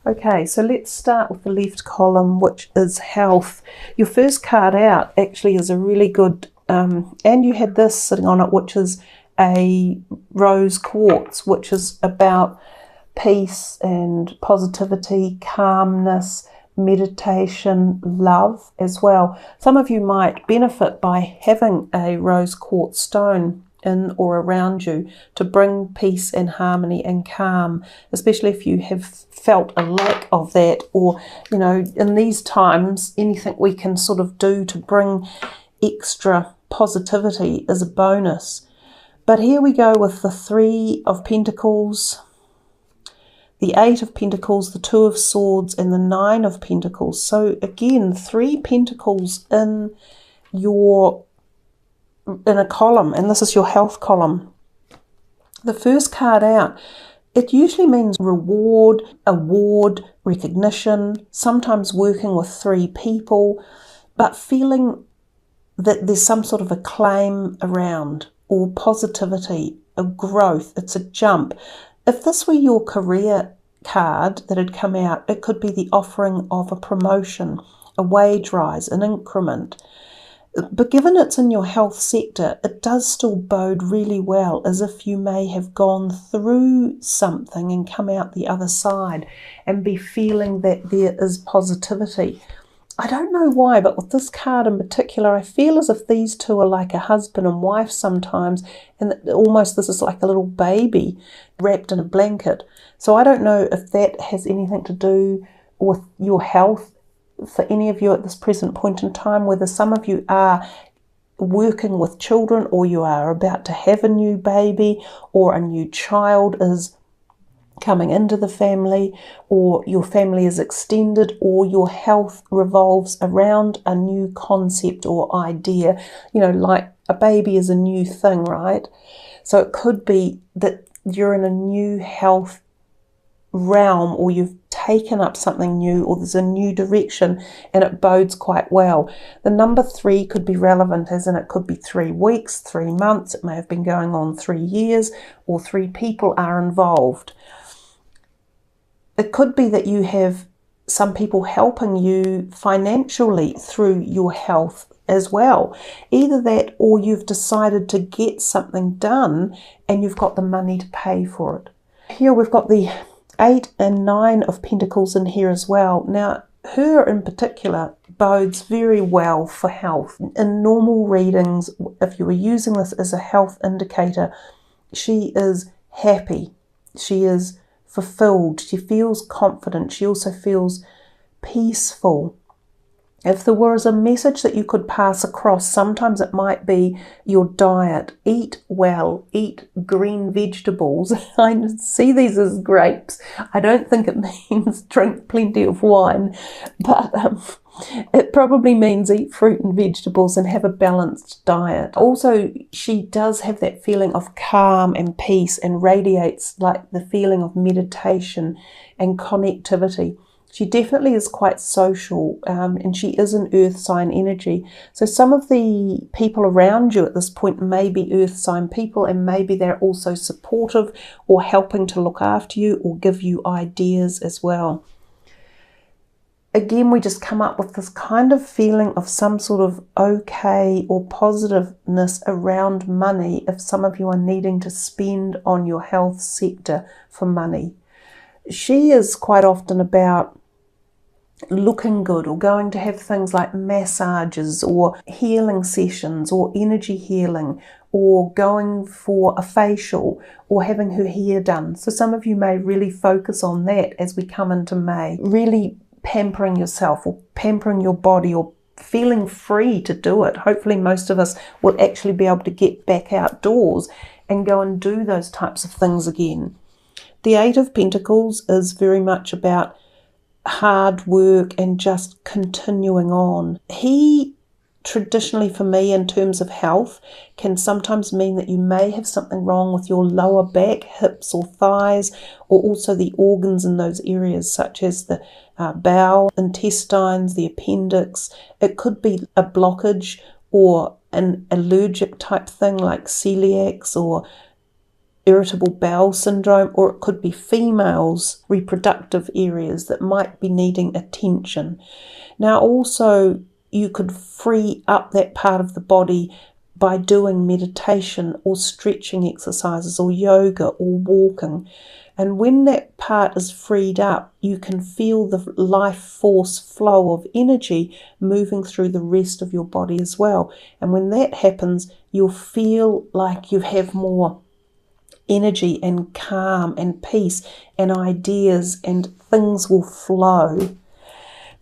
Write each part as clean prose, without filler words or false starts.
Okay, so let's start with the left column, which is health. Your first card out actually is a really good, and you had this sitting on it, which is a rose quartz, which is about peace and positivity, calmness, meditation, love as well. Some of you might benefit by having a rose quartz stone in or around you to bring peace and harmony and calm, especially if you have felt a lack of that, or in these times anything we can sort of do to bring extra positivity is a bonus. But here we go with the 3 of Pentacles, the 8 of Pentacles, the 2 of Swords, and the 9 of Pentacles. So again, 3 Pentacles in a column, and this is your health column. The first card out, it usually means reward, award, recognition, sometimes working with 3 people, but feeling that there's some sort of a claim around, or positivity, a growth, it's a jump. If this were your career card that had come out, it could be the offering of a promotion, a wage rise, an increment. But given it's in your health sector, it does still bode really well, as if you may have gone through something and come out the other side and be feeling that there is positivity. I don't know why, but with this card in particular, I feel as if these two are like a husband and wife sometimes, and almost this is like a little baby wrapped in a blanket. So I don't know if that has anything to do with your health for any of you at this present point in time, whether some of you are working with children, or you are about to have a new baby, or a new child is coming into the family, or your family is extended, or your health revolves around a new concept or idea. Like a baby is a new thing, right? So it could be that you're in a new health realm, or you've taken up something new, or there's a new direction and it bodes quite well. The number 3 could be relevant, as in it could be 3 weeks, 3 months, it may have been going on 3 years, or 3 people are involved. It could be that you have some people helping you financially through your health as well. Either that, or you've decided to get something done and you've got the money to pay for it. Here we've got the 8 and 9 of Pentacles in here as well. Now, her in particular bodes very well for health. In normal readings, if you were using this as a health indicator, she is happy. She is fulfilled. She feels confident. She also feels peaceful. If there was a message that you could pass across, sometimes it might be your diet. Eat well, eat green vegetables. I see these as grapes. I don't think it means drink plenty of wine, but it probably means eat fruit and vegetables and have a balanced diet. Also, she does have that feeling of calm and peace, and radiates like the feeling of meditation and connectivity. She definitely is quite social, and she is an earth sign energy. So some of the people around you at this point may be earth sign people, and maybe they're also supportive or helping to look after you or give you ideas as well. Again, we just come up with this kind of feeling of some sort of okay or positiveness around money if some of you are needing to spend on your health sector for money. She is quite often about looking good, or going to have things like massages or healing sessions or energy healing, or going for a facial, or having her hair done. So some of you may really focus on that as we come into May. Really pampering yourself, or pampering your body, or feeling free to do it. Hopefully most of us will actually be able to get back outdoors and go and do those types of things again. The 8 of Pentacles is very much about hard work and just continuing on. He traditionally, for me, in terms of health, can sometimes mean that you may have something wrong with your lower back, hips or thighs, or also the organs in those areas, such as the bowel, intestines, the appendix. It could be a blockage or an allergic type thing like celiacs, or irritable bowel syndrome, or it could be females' reproductive areas that might be needing attention. Now also you could free up that part of the body by doing meditation or stretching exercises or yoga or walking. And when that part is freed up, you can feel the life force flow of energy moving through the rest of your body as well. And when that happens, you'll feel like you have more energy and calm and peace and ideas, and things will flow.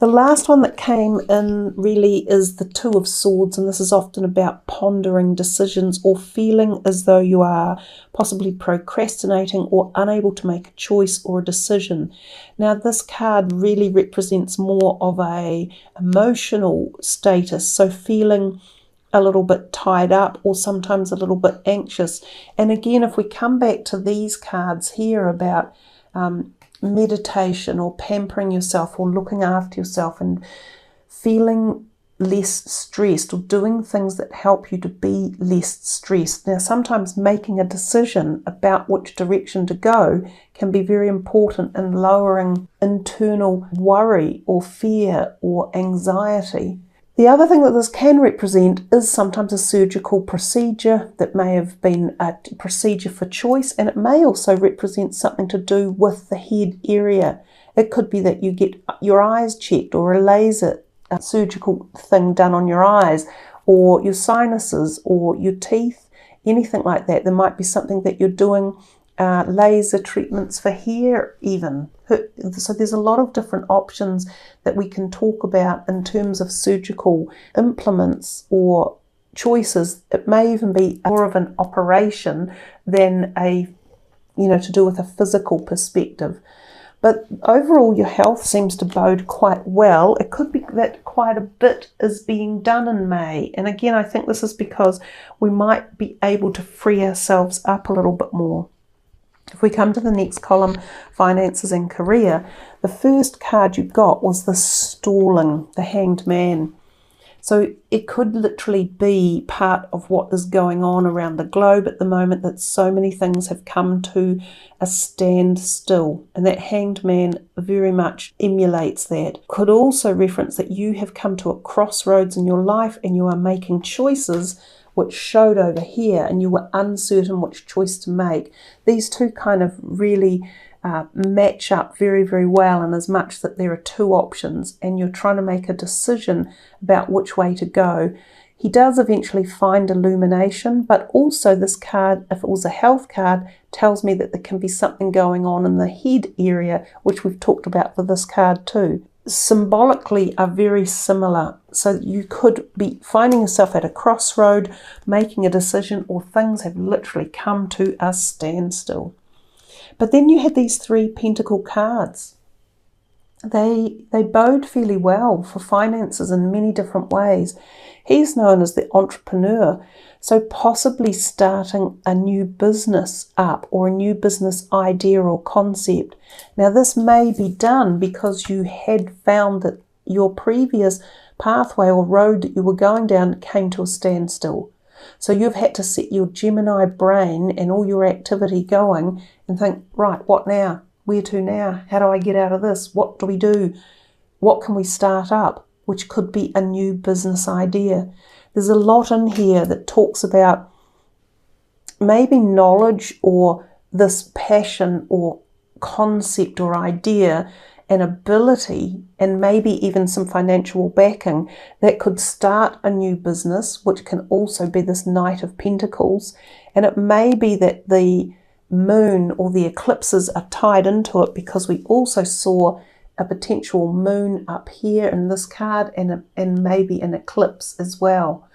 The last one that came in really is the Two of Swords, and this is often about pondering decisions or feeling as though you are possibly procrastinating or unable to make a choice or a decision. Now this card really represents more of a emotional status, so feeling a little bit tied up or sometimes a little bit anxious. And again, if we come back to these cards here about meditation or pampering yourself or looking after yourself and feeling less stressed or doing things that help you to be less stressed. Now sometimes making a decision about which direction to go can be very important in lowering internal worry or fear or anxiety. The other thing that this can represent is sometimes a surgical procedure that may have been a procedure for choice, and it may also represent something to do with the head area. It could be that you get your eyes checked or a surgical thing done on your eyes or your sinuses or your teeth, anything like that. There might be something that you're doing, laser treatments for hair even. So there's a lot of different options that we can talk about in terms of surgical implements or choices. It may even be more of an operation than to do with a physical perspective. But overall your health seems to bode quite well. It could be that quite a bit is being done in May. And again, I think this is because we might be able to free ourselves up a little bit more. If we come to the next column, finances and career, the first card you got was the stalling, the Hanged Man. So it could literally be part of what is going on around the globe at the moment, that so many things have come to a standstill, and that Hanged Man very much emulates that. Could also reference that you have come to a crossroads in your life and you are making choices which showed over here, and you were uncertain which choice to make. These two kind of really match up very, very well, in as much that there are two options and you're trying to make a decision about which way to go. He does eventually find illumination, but also this card, if it was a health card, tells me that there can be something going on in the head area, which we've talked about for this card too. Symbolically are very similar. So you could be finding yourself at a crossroad, making a decision, or things have literally come to a standstill. But then you had these three pentacle cards. They bode fairly well for finances in many different ways. He's known as the entrepreneur, so possibly starting a new business up or a new business idea or concept. Now this may be done because you had found that your previous pathway or road that you were going down came to a standstill. So you've had to set your Gemini brain and all your activity going and think, right, what now? Where to now? How do I get out of this? What do we do? What can we start up? Which could be a new business idea. There's a lot in here that talks about maybe knowledge or this passion or concept or idea and ability, and maybe even some financial backing that could start a new business, which can also be this Knight of Pentacles. And it may be that the moon or the eclipses are tied into it, because we also saw a potential moon up here in this card and maybe an eclipse as well.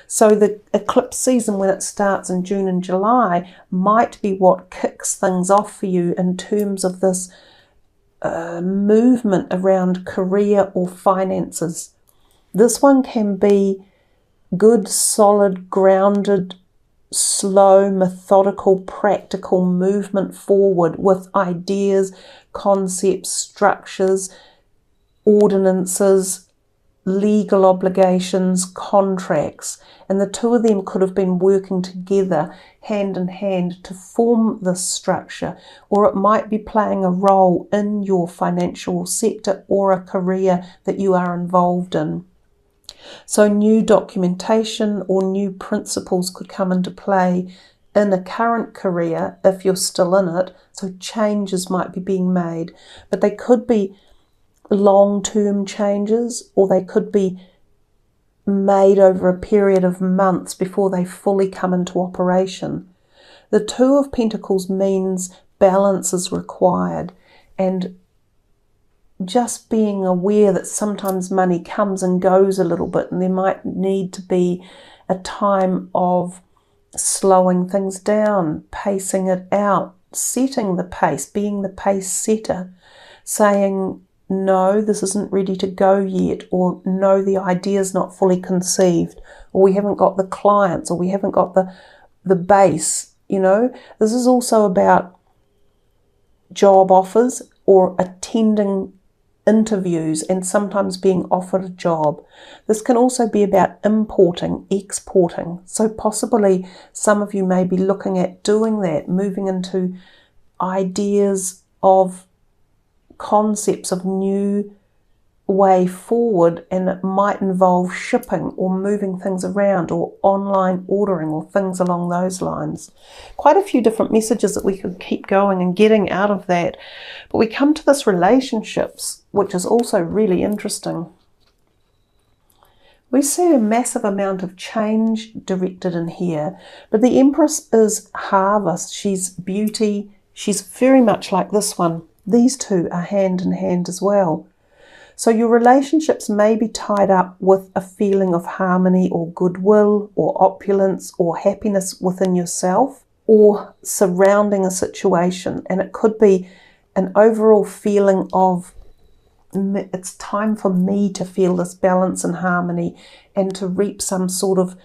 So the eclipse season, when it starts in June and July, might be what kicks things off for you in terms of this movement around career or finances. This one can be good, solid, grounded, slow, methodical, practical movement forward with ideas, concepts, structures, ordinances, legal obligations, contracts, and the two of them could have been working together hand in hand to form this structure, or it might be playing a role in your financial sector or a career that you are involved in. So new documentation or new principles could come into play in a current career if you're still in it, so changes might be being made, but they could be long-term changes, or they could be made over a period of months before they fully come into operation. The Two of Pentacles means balance is required, and just being aware that sometimes money comes and goes a little bit, and there might need to be a time of slowing things down, pacing it out, setting the pace, being the pace setter, saying, no, this isn't ready to go yet, or no, the idea's not fully conceived, or we haven't got the clients, or we haven't got the base. You know, this is also about job offers or attending interviews and sometimes being offered a job. This can also be about importing, exporting. So possibly some of you may be looking at doing that, moving into ideas of concepts of new way forward, and it might involve shipping or moving things around or online ordering or things along those lines. Quite a few different messages that we could keep going and getting out of that. But we come to this relationships, which is also really interesting. We see a massive amount of change directed in here, but the Empress is harvest. She's beauty. She's very much like this one. These two are hand in hand as well. So your relationships may be tied up with a feeling of harmony or goodwill or opulence or happiness within yourself or surrounding a situation. And it could be an overall feeling of, it's time for me to feel this balance and harmony and to reap some sort of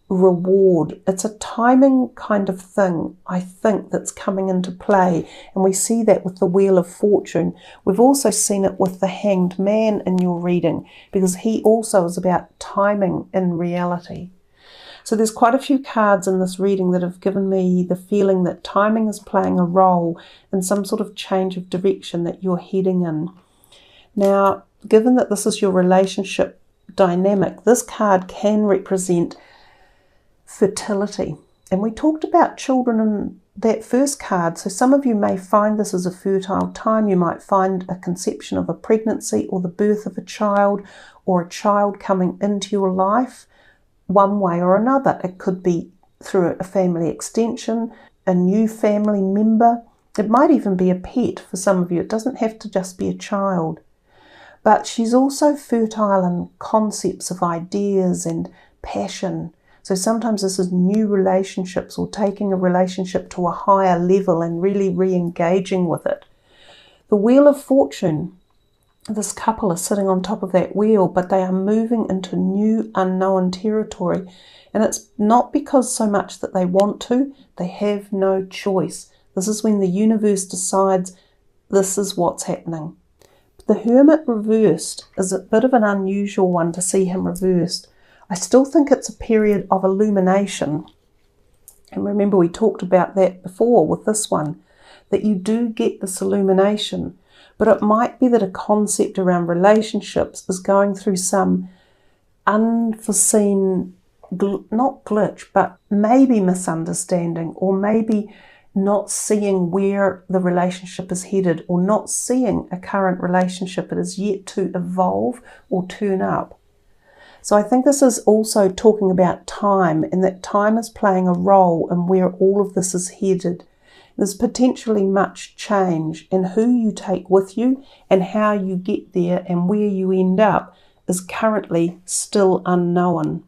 reward. It's a timing kind of thing, I think, that's coming into play, and we see that with the Wheel of Fortune. We've also seen it with the Hanged Man in your reading, because he also is about timing in reality. So there's quite a few cards in this reading that have given me the feeling that timing is playing a role in some sort of change of direction that you're heading in. Now, given that this is your relationship dynamic, this card can represent fertility. And we talked about children in that first card. So some of you may find this as a fertile time. You might find a conception of a pregnancy or the birth of a child, or a child coming into your life one way or another. It could be through a family extension, a new family member. It might even be a pet for some of you. It doesn't have to just be a child. But she's also fertile in concepts of ideas and passion. So sometimes this is new relationships, or taking a relationship to a higher level and really re-engaging with it. The Wheel of Fortune, this couple are sitting on top of that wheel, but they are moving into new unknown territory. And it's not because so much that they want to, they have no choice. This is when the universe decides this is what's happening. The Hermit reversed is a bit of an unusual one to see him reversed. I still think it's a period of illumination. And remember, we talked about that before with this one, that you do get this illumination, but it might be that a concept around relationships is going through some unforeseen, not glitch, but maybe misunderstanding, or maybe not seeing where the relationship is headed, or not seeing a current relationship that is yet to evolve or turn up. So I think this is also talking about time, and that time is playing a role in where all of this is headed. There's potentially much change, and who you take with you and how you get there and where you end up is currently still unknown.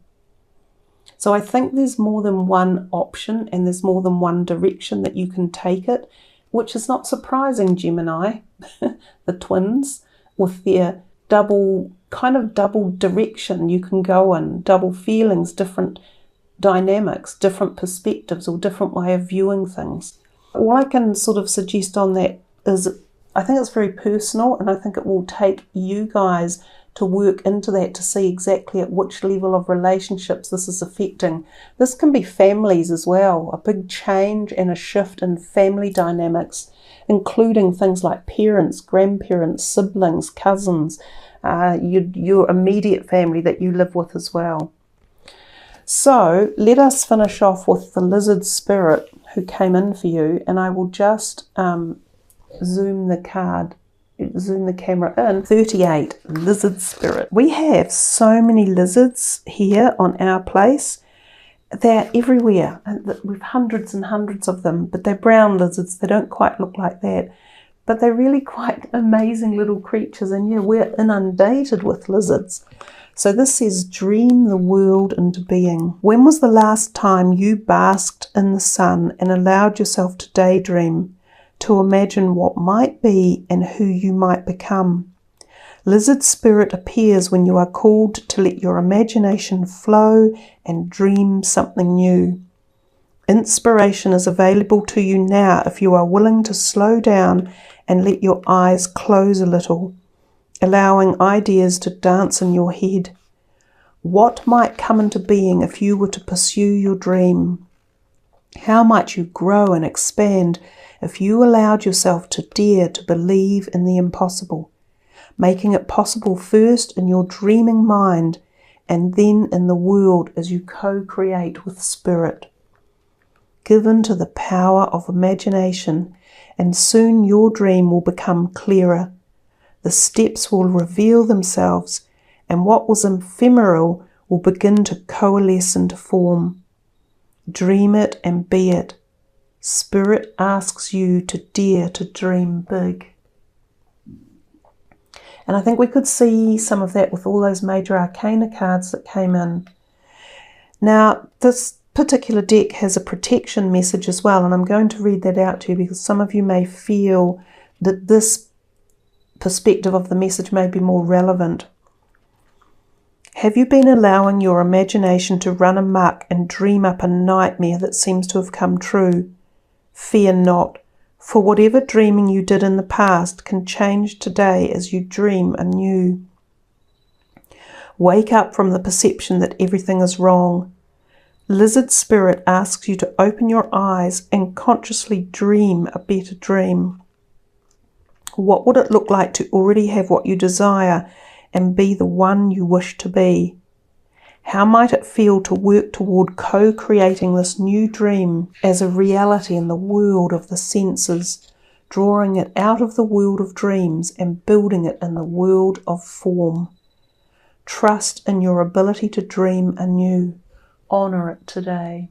So I think there's more than one option, and there's more than one direction that you can take it, which is not surprising, Gemini, the twins, with their double direction you can go in, double feelings, different dynamics, different perspectives, or different way of viewing things. All I can sort of suggest on that is, I think it's very personal, and I think it will take you guys to work into that to see exactly at which level of relationships this is affecting. This can be families as well, a big change and a shift in family dynamics, including things like parents, grandparents, siblings, cousins, your immediate family that you live with as well. So let us finish off with the lizard spirit who came in for you, and I will just zoom the camera in. 38, lizard spirit. We have so many lizards here on our place. They're everywhere. We've hundreds and hundreds of them, but they're brown lizards. They don't quite look like that, but they're really quite amazing little creatures. And yeah, we're inundated with lizards. So this says, dream the world into being. When was the last time you basked in the sun and allowed yourself to daydream, to imagine what might be and who you might become? Lizard spirit appears when you are called to let your imagination flow and dream something new. Inspiration is available to you now if you are willing to slow down and let your eyes close a little, allowing ideas to dance in your head. What might come into being if you were to pursue your dream? How might you grow and expand if you allowed yourself to dare to believe in the impossible, making it possible first in your dreaming mind and then in the world as you co-create with spirit? Given to the power of imagination, and soon your dream will become clearer. The steps will reveal themselves, and what was ephemeral will begin to coalesce into form. Dream it and be it. Spirit asks you to dare to dream big. And I think we could see some of that with all those major arcana cards that came in. Now, this particular deck has a protection message as well, and I'm going to read that out to you because some of you may feel that this perspective of the message may be more relevant. Have you been allowing your imagination to run amok and dream up a nightmare that seems to have come true? Fear not, for whatever dreaming you did in the past can change today as you dream anew. Wake up from the perception that everything is wrong. Lizard spirit asks you to open your eyes and consciously dream a better dream. What would it look like to already have what you desire and be the one you wish to be? How might it feel to work toward co-creating this new dream as a reality in the world of the senses, drawing it out of the world of dreams and building it in the world of form? Trust in your ability to dream anew. Honour it today.